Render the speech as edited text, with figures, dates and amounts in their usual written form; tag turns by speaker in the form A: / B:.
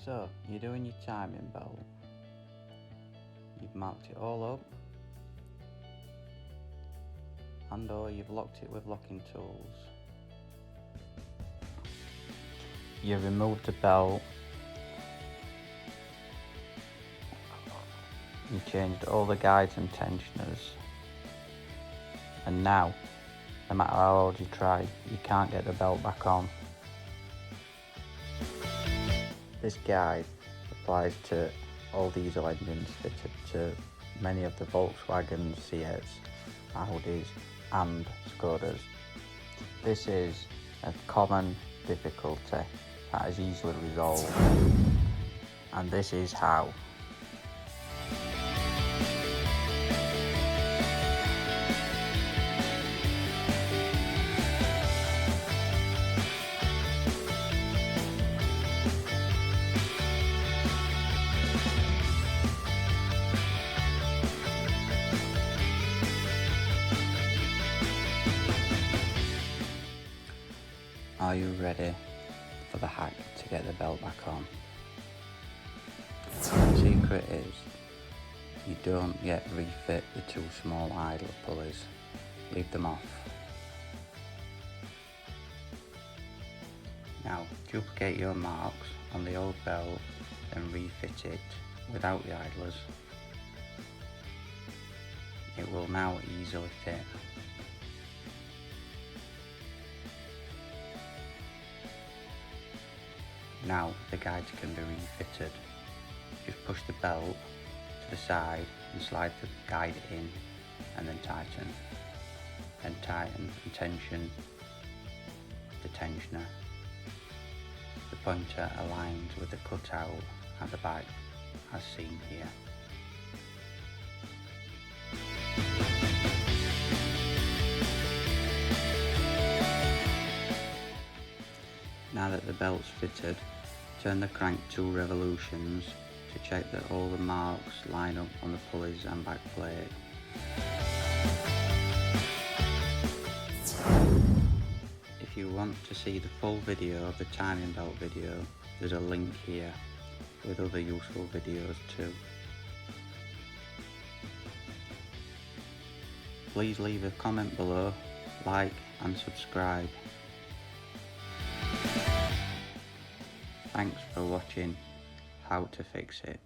A: So, you're doing your timing belt. You've marked it all up, and or you've locked it with locking tools. You've removed the belt. You changed all the guides and tensioners. And now, no matter how hard you try, you can't get the belt back on. This guide applies to all diesel engines fitted to many of the Volkswagen, Seats, Audis and Skodas. This is a common difficulty that is easily resolved, and this is how. Are you ready for the hack to get the belt back on? The secret is you don't yet refit the two small idler pulleys. Leave them off. Now duplicate your marks on the old belt and refit it without the idlers. It will now easily fit. Now the guides can be refitted. Just push the belt to the side and slide the guide in, and then tighten. Then tighten and tension the tensioner. The pointer aligns with the cutout at the back as seen here. Now that the belt's fitted, turn the crank 2 revolutions to check that all the marks line up on the pulleys and back plate. If you want to see the full video of the timing belt video, there's a link here with other useful videos too. Please leave a comment below, like and subscribe. Thanks for watching How to Fix It.